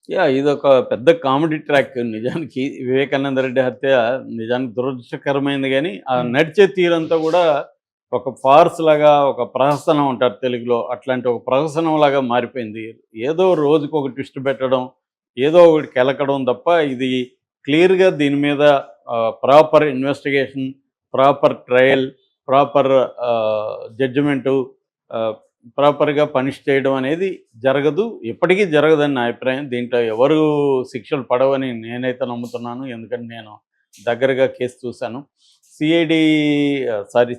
ఇదొక పెద్ద comedy track నిజానికి. వివేకానంద రెడ్డి హత్య నిజానికి దురదృష్టకరమైంది గానీ, ఆ హ్మ్. నడిచే తీరంతా గూడా ఒక ఫార్స్ లాగా, ఒక ప్రహసనం అంటారు తెలుగులో. అట్లాంటి ఒక ప్రహసనంలాగా మారిపోయింది. ఏదో రోజుకొక ట్విస్ట్ పెట్టడం, ఏదో ఒకటి కెలకడం తప్ప ఇది క్లియర్‌గా దీని మీద proper investigation, proper trial, proper judgement, ఆహ్, ప్రాపర్‌గా పనిష్ చేయడం అనేది జరగదు. ఎప్పటికీ జరగదని నా అభిప్రాయం. దీంట్లో ఎవరు శిక్షలు పడవని నేనైతే నమ్ముతున్నాను. ఎందుకంటే నేను దగ్గరగా కేసు చూశాను. సిఐడి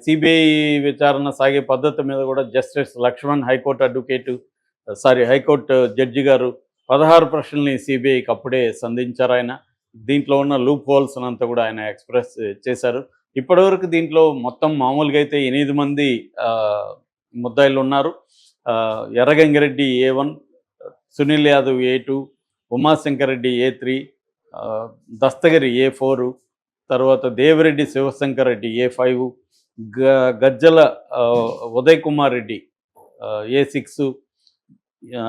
సిబిఐ విచారణ సాగే పద్ధతి మీద కూడా justice Lakshman high court advocate high court judge గారు 16 ప్రశ్నల్ని సిబిఐకి అప్పుడే సంధించారాయన. దీంట్లో ఉన్న లూప్ హోల్స్ అంతా కూడా ఆయన ఎక్స్‌ప్రెస్ చేశారు. ఇప్పటివరకు దీంట్లో మొత్తం మామూలుగా అయితే 8 మంది ఆహ్, ముద్దాయిలున్నారు. ఎర్రగంగిరెడ్డి ఏ1, సునీల్ యాదవ్ ఏ2, ఉమాశంకర్ రెడ్డి ఏ3, దస్తగిరి ఏ4, తర్వాత దేవిరెడ్డి శివశంకర్ రెడ్డి ఏ5, గజ్జల ఉదయ్ కుమార్ రెడ్డి ఏ6,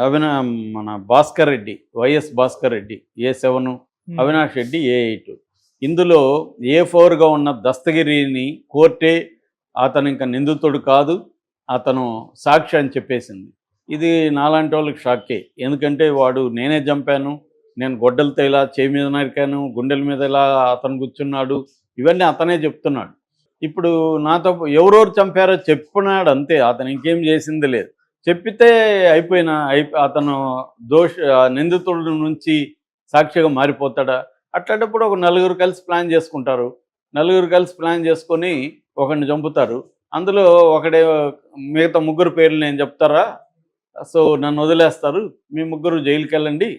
అవినా మన భాస్కర్ రెడ్డి వైఎస్ భాస్కర్ రెడ్డి ఏ7, హ్మ్. అవినాష్ రెడ్డి ఏ8. ఇందులో ఏ4గా ఉన్న దస్తగిరిని కోర్టే అతను ఇంక నిందితుడు కాదు, అతను సాక్షి అని చెప్పేసింది. ఇది నాలాంటి వాళ్ళకి షాకే. ఎందుకంటే వాడు నేనే చంపాను, నేను గొడ్డలతో ఇలా చేయి మీద నరికాను, గుండెల మీద ఇలా అతను కూర్చున్నాడు, ఇవన్నీ అతనే చెప్తున్నాడు. ఇప్పుడు నాతో ఎవరెవరు చంపారో చెప్పుకున్నాడు అంతే. అతను ఇంకేం చేసింది లేదు. చెప్పితే అతను నిందితుడి నుంచి సాక్షిగా మారిపోతాడా? అట్లాంటప్పుడు ఒక నలుగురు కలిసి ప్లాన్ చేసుకుంటారు. నలుగురు కలిసి ప్లాన్ చేసుకొని ఒకడిని చంపుతారు. అందులో ఒకడే మిగతా ముగ్గురు పేర్లు నేను చెప్తారా? సో, నన్ను వదిలేస్తారు. మీ ముగ్గురు జైలుకెళ్ళండి.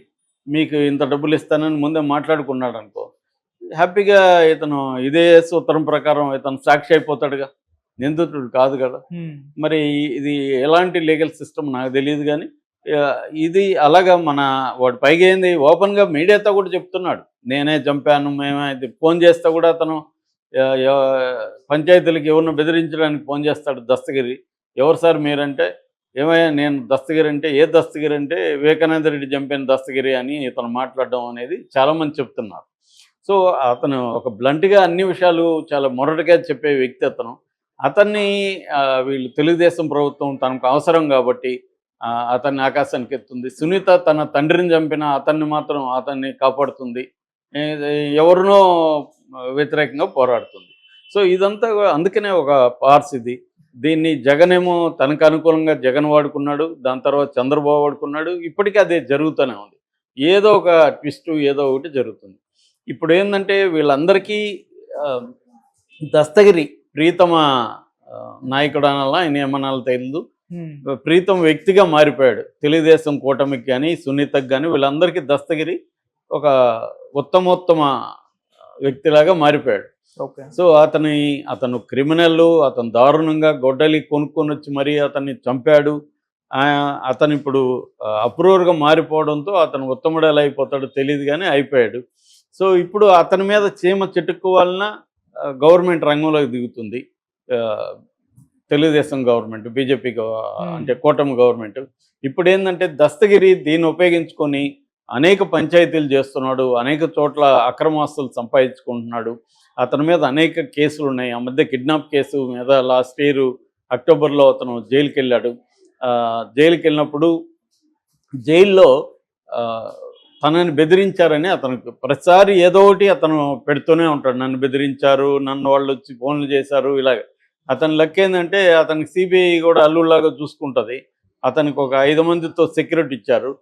మీకు ఇంత డబ్బులిస్తానని ముందే మాట్లాడుకున్నాడనుకో, హ్యాపీగా ఇతను ఇదే సూత్రం ప్రకారం ఇతను సాక్షి అయిపోతాడుగా. నిందితుడు కాదు గదా! హ్మ్. మరి ఇది ఎలాంటి లీగల్ సిస్టమ్ నాకు తెలీదు గానీ, ఇది అలాగా వాడు పైగా ఏంది ఓపెన్‌గా మీడియాతో కూడా చెప్తున్నాడు. నేనే చంపాను, మేమే ఇది ఫోన్ చేస్తే కూడా అతను ఆహ్, య పంచాయతీలకి ఎవరినో బెదిరించడానికి ఫోన్ చేస్తాడు దస్తగిరి. ఎవరు సార్ మీరంటే, ఏమయ్యా నేను దస్తగిరి అంటే, ఏ దస్తగిరి అంటే, వివేకానంద రెడ్డి చంపిన దస్తగిరి అని ఇతను మాట్లాడడం అనేది చాలామంది చెప్తున్నారు. సో, అతను ఒక బ్లంట్‌గా అన్ని విషయాలు చాలా మొరటుగా చెప్పే వ్యక్తి అతను. అతన్ని వీళ్ళు తెలుగుదేశం ప్రభుత్వం తనకు అవసరం కాబట్టి అతన్ని ఆకాశానికి ఎత్తుంది. సునీత తన తండ్రిని చంపిన అతన్ని కాపాడుతుంది. ఇది ఎవరినో వ్యతిరేకంగా పోరాడుతుంది. సో, ఇదంతా అందుకనే ఒక ఫార్స్ ఇది. దీన్ని జగనేమో తనకు అనుకూలంగా జగన్ వాడుకున్నాడు. దాని తర్వాత చంద్రబాబు వాడుకున్నాడు. ఇప్పటికీ అదే జరుగుతూనే ఉంది. ఏదో ఒక ట్విస్టు ఏదో ఒకటి జరుగుతుంది. ఇప్పుడేందంటే వీళ్ళందరికీ ఆహ్, దస్తగిరి ప్రీతమ నాయకుడు అనాలా? ఆయన ఏమనాలో తెలీదు. హ్మ్. ప్రీతం వ్యక్తిగా మారిపోయాడు. తెలుగుదేశం కూటమికి గాని, సునీతకి గాని వీళ్ళందరికీ దస్తగిరి ఒక ఉత్తమోత్తమ వ్యక్తిలాగా మారిపోయాడు. ఓకే. సో, అతను క్రిమినల్లు, అతను దారుణంగా గొడ్డలి కొనుక్కొనొచ్చి మరీ అతన్ని చంపాడు. అతనిప్పుడు అప్రూవర్‌గా మారిపోవడంతో అతను ఉత్తముడు ఎలా అయిపోతాడో తెలీదు గానీ అయిపోయాడు. సో, ఇప్పుడు అతని మీద చీమ చిటుక్కోవాలన్నా గవర్నమెంట్ రంగంలోకి దిగుతుంది. ఆహ్, తెలుగుదేశం గవర్నమెంట్, బీజేపీ హ్మ్. అంటే కూటమి గవర్నమెంట్. ఇప్పుడేందంటే దస్తగిరి దీన్ని ఉపయోగించుకొని అనేక పంచాయతీలు చేస్తున్నాడు. అనేక చోట్ల అక్రమాస్తులు సంపాదించుకుంటున్నాడు. అతని మీద అనేక కేసులున్నాయి. ఆ మధ్య కిడ్నాప్ కేసు మీద లాస్ట్ ఇయర్ అక్టోబర్‌లో అతను జైలుకెళ్ళాడు. జైలుకెళ్ళినప్పుడు జైల్లో ఆహ్, తనని బెదిరించారని అతనికి ప్రతిసారి ఏదో ఒకటి అతను పెడుతూనే ఉంటాడు. నన్ను బెదిరించారు, నన్ను వాళ్ళొచ్చి ఫోన్లు చేశారు ఇలాగ. అతని లెక్కేందంటే అతనికి సీబీఐ కూడా అల్లుడిలాగా చూసుకుంటది. అతనికి ఒక 5 మందితో సెక్యూరిటీ ఇచ్చారు.